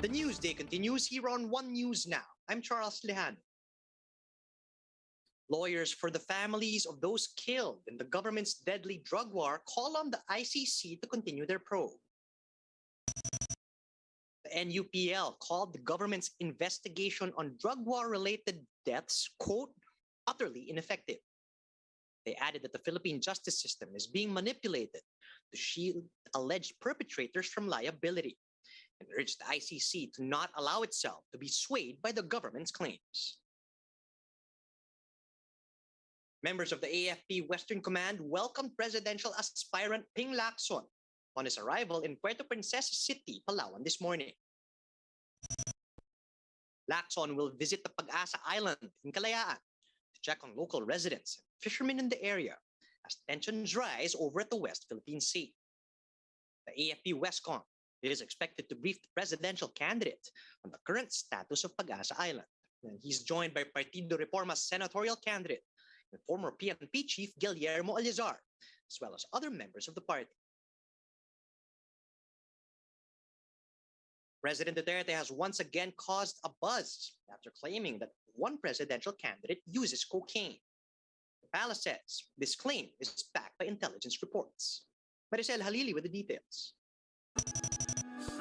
The news day continues here on One News Now. I'm Charles Lejano. Lawyers for the families of those killed in the government's deadly drug war call on the ICC to continue their probe. The NUPL called the government's investigation on drug war-related deaths, quote, utterly ineffective. They added that the Philippine justice system is being manipulated to shield alleged perpetrators from liability, and urged the ICC to not allow itself to be swayed by the government's claims. Members of the AFP Western Command welcomed presidential aspirant Ping Lacson on his arrival in Puerto Princesa City, Palawan this morning. Lacson will visit the Pag-asa Island in Kalayaan to check on local residents and fishermen in the area as tensions rise over at the West Philippine Sea. The AFP Westcom is expected to brief the presidential candidate on the current status of Pag-asa Island. And he's joined by Partido Reforma's senatorial candidate and former PNP chief Guillermo Alizar, as well as other members of the party. President Duterte has once again caused a buzz after claiming that one presidential candidate uses cocaine. The palace says this claim is backed by intelligence reports. Maricel Halili with the details.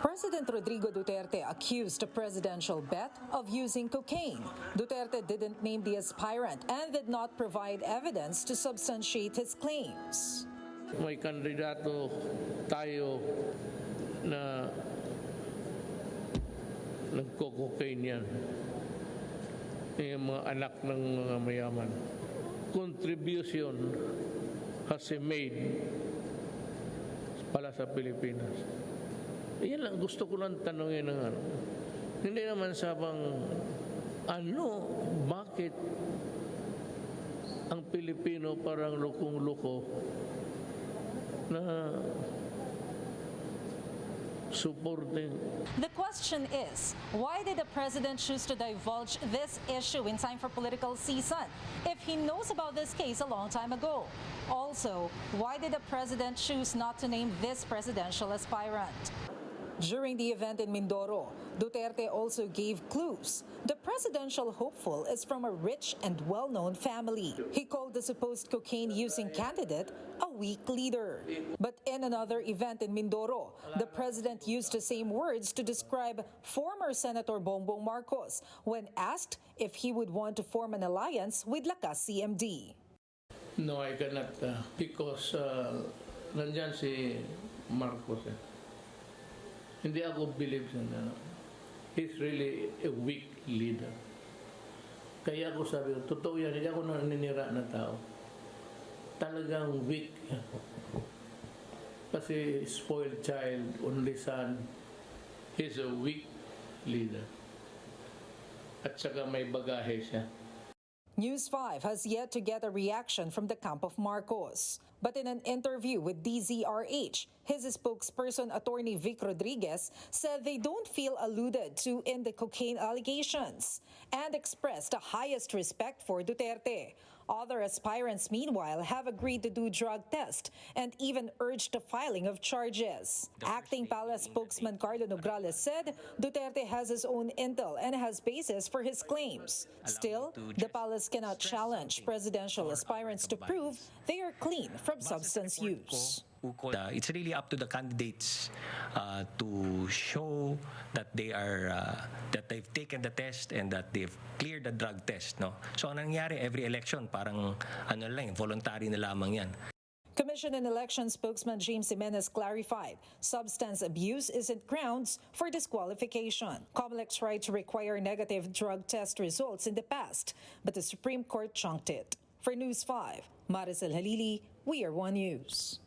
President Rodrigo Duterte accused the presidential bet of using cocaine. Duterte didn't name the aspirant and did not provide evidence to substantiate his claims. May kandidato tayo na nagko-cocaine yan. Yung mga anak ng mga mayaman. Contribution has he made pala sa Pilipinas. Yan lang, gusto ko lang tanongin ng ano. Hindi naman sabang bakit ang Pilipino parang lukong-luko na supporting. The question is, why did the president choose to divulge this issue in time for political season if he knows about this case a long time ago? Also, why did the president choose not to name this presidential aspirant? During the event in Mindoro, Duterte also gave clues. The presidential hopeful is from a rich and well-known family. He called the supposed cocaine-using candidate a weak leader. But in another event in Mindoro, the president used the same words to describe former Senator Bongbong Marcos when asked if he would want to form an alliance with Lakas CMD. No, I cannot because nandyan si Marcos. Hindi ako believe na he's really a weak leader. Kaya ako sabi ko, totoo yan, hindi ako naninira na tao. Talagang weak. Kasi spoiled child, only son, he's a weak leader. At saka may bagahe siya. News 5 has yet to get a reaction from the camp of Marcos. But in an interview with DZRH, his spokesperson, Attorney Vic Rodriguez, said they don't feel alluded to in the cocaine allegations and expressed the highest respect for Duterte. Other aspirants, meanwhile, have agreed to do drug tests and even urged the filing of charges. Acting Palace spokesman Carlo Nograles said Duterte has his own intel and has basis for his claims. Still, the Palace cannot challenge presidential aspirants to prove they are clean from substance use. It's really up to the candidates to show that they are that they've taken the test and that they've cleared the drug test, no? So ang nangyari every election parang voluntary na lamang yan. Commission on Election spokesman James Jimenez clarified substance abuse isn't grounds for disqualification. COMELEC tried to require negative drug test results in the past, but the Supreme Court chunked it. For News 5, Maricel Halili, We Are One News.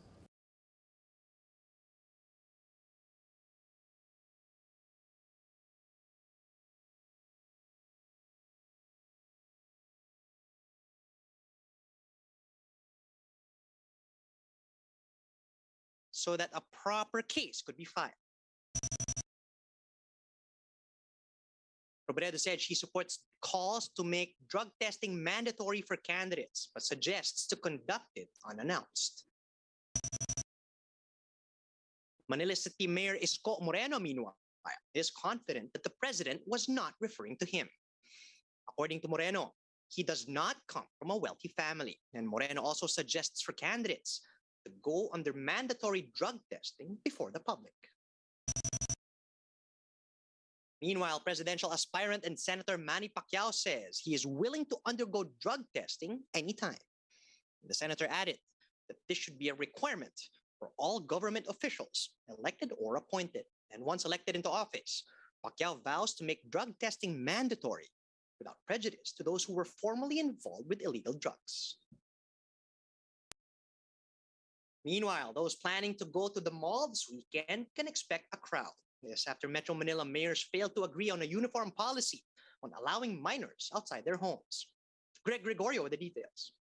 So that a proper case could be filed. Robredo said she supports calls to make drug testing mandatory for candidates, but suggests to conduct it unannounced. Manila City Mayor Isko Moreno, meanwhile, is confident that the president was not referring to him. According to Moreno, he does not come from a wealthy family, and Moreno also suggests for candidates to go under mandatory drug testing before the public. Meanwhile, presidential aspirant and Senator Manny Pacquiao says he is willing to undergo drug testing anytime. The senator added that this should be a requirement for all government officials, elected or appointed. And once elected into office, Pacquiao vows to make drug testing mandatory without prejudice to those who were formerly involved with illegal drugs. Meanwhile, those planning to go to the mall this weekend can expect a crowd. This after Metro Manila mayors failed to agree on a uniform policy on allowing minors outside their homes. Greg Gregorio with the details.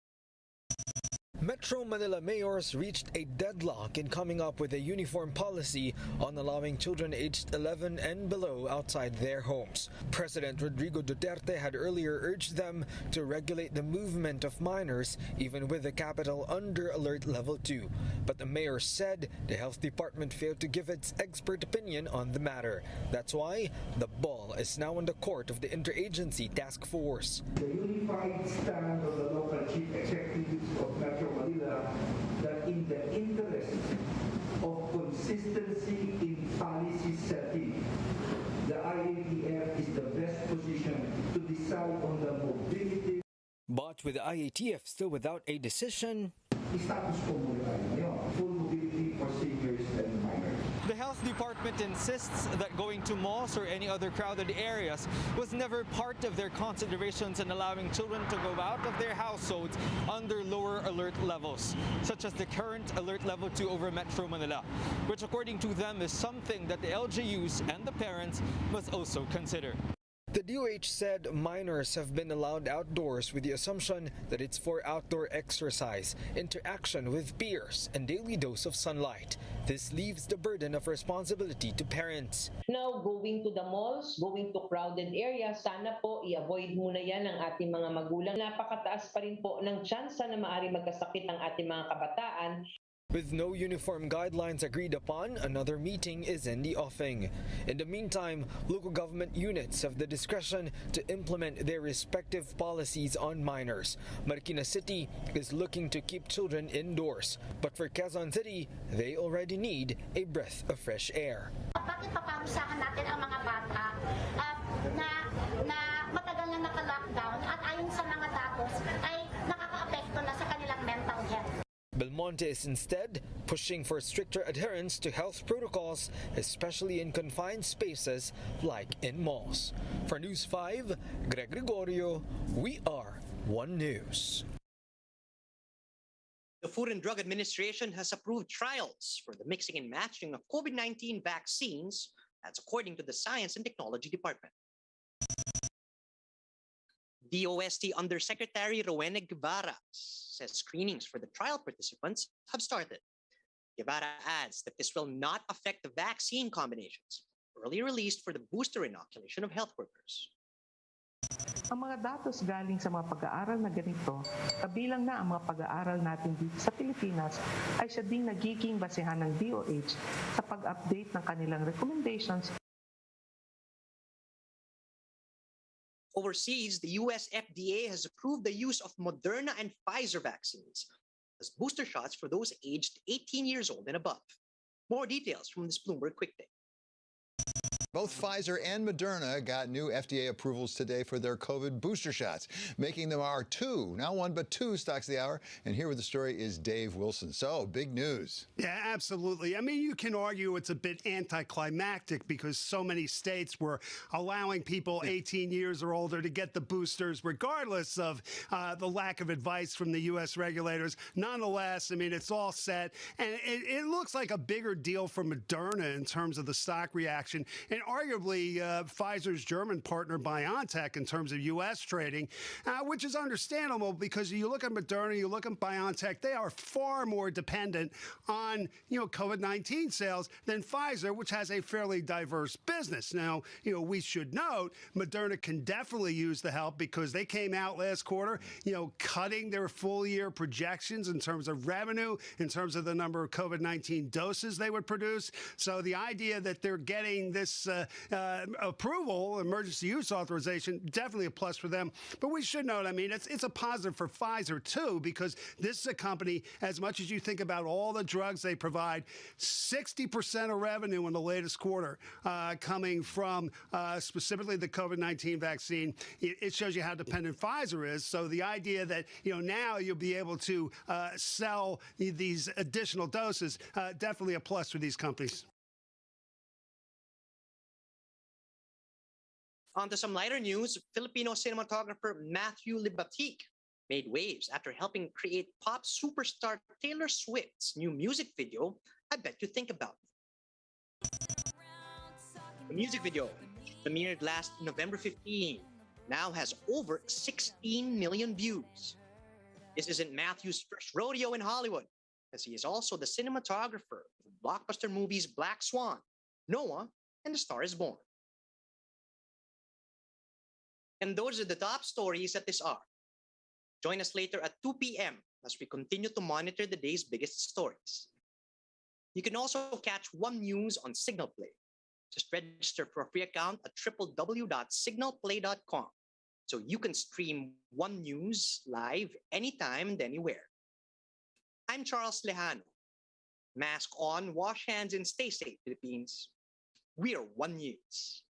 Metro Manila mayors reached a deadlock in coming up with a uniform policy on allowing children aged 11 and below outside their homes. President Rodrigo Duterte had earlier urged them to regulate the movement of minors, even with the capital under Alert Level 2. But the mayor said the health department failed to give its expert opinion on the matter. That's why the ball is now in the court of the Interagency Task Force. The unified stand of the local chief executives of Metro Manila that in the interest of consistency in policy setting, the IATF is the best position to decide on the mobility. But with the IATF still without a decision, Status quo muna tayo ngayon. Full mobility for seniors and minors. The health department insists that going to malls or any other crowded areas was never part of their considerations in allowing children to go out of their households under lower alert levels, such as the current Alert Level 2 over Metro Manila, which according to them is something that the LGUs and the parents must also consider. the DOH said minors have been allowed outdoors with the assumption that it's for outdoor exercise, interaction with peers, and daily dose of sunlight. This leaves the burden of responsibility to parents. Now, going to the malls, going to crowded areas, sana po i-avoid muna yan ng ating mga magulang. Napakataas pa rin po ng tsansa na maaari magkasakit ang ating mga kabataan. With no uniform guidelines agreed upon, another meeting is in the offing. In the meantime, local government units have the discretion to implement their respective policies on minors. Marikina City is looking to keep children indoors, but for Quezon City, they already need a breath of fresh air. Bakit paparusahan natin ang mga bata na matagal na naka-lockdown at ayon sa mga datos ay nakaka-apekto na sa kanilang mental health? Belmonte is instead pushing for stricter adherence to health protocols, especially in confined spaces like in malls. For News 5, Greg Gregorio, we are One News. The Food and Drug Administration has approved trials for the mixing and matching of COVID-19 vaccines. That's according to the Science and Technology Department. DOST Undersecretary Rowena Guevara says screenings for the trial participants have started. Guevara adds that this will not affect the vaccine combinations earlier released for the booster inoculation of health workers. Ang mga datos galing sa mga pag-aaral na ganito, kabilang na ang mga pag-aaral natin dito sa Pilipinas, ay siya ding nagiging basehan ng DOH sa pag-update ng kanilang recommendations. Overseas, the US FDA has approved the use of Moderna and Pfizer vaccines as booster shots for those aged 18 years old and above. More details from this Bloomberg Quick Take. Both Pfizer and Moderna got new FDA approvals today for their COVID booster shots, making them our two, not one, but two stocks of the hour. And here with the story is Dave Wilson. So, big news. Yeah, absolutely. I mean, you can argue it's a bit anticlimactic because so many states were allowing people 18 years or older to get the boosters, regardless of the lack of advice from the U.S. regulators. Nonetheless, I mean, it's all set. And it looks like a bigger deal for Moderna in terms of the stock reaction. And arguably Pfizer's German partner BioNTech in terms of U.S. trading, which is understandable because you look at Moderna, you look at BioNTech, they are far more dependent on, COVID-19 sales than Pfizer, which has a fairly diverse business. Now, we should note Moderna can definitely use the help because they came out last quarter, cutting their full year projections in terms of revenue, in terms of the number of COVID-19 doses they would produce. So the idea that they're getting this approval, emergency use authorization, definitely a plus for them. But we should note, I mean, it's a positive for Pfizer, too, because this is a company, as much as you think about all the drugs they provide, 60% of revenue in the latest quarter coming from specifically the COVID-19 vaccine. It shows you how dependent Pfizer is. So the idea that, now you'll be able to sell these additional doses, definitely a plus for these companies. On to some lighter news, Filipino cinematographer Matthew Libatique made waves after helping create pop superstar Taylor Swift's new music video, I Bet You Think About Me. The music video, premiered last November 15, now has over 16 million views. This isn't Matthew's first rodeo in Hollywood, as he is also the cinematographer of blockbuster movies Black Swan, Noah, and The Star Is Born. And those are the top stories at this hour. Join us later at 2 p.m. as we continue to monitor the day's biggest stories. You can also catch One News on Signal Play. Just register for a free account at www.signalplay.com so you can stream One News live anytime and anywhere. I'm Charles Lejano. Mask on, wash hands, and stay safe, Philippines. We are One News.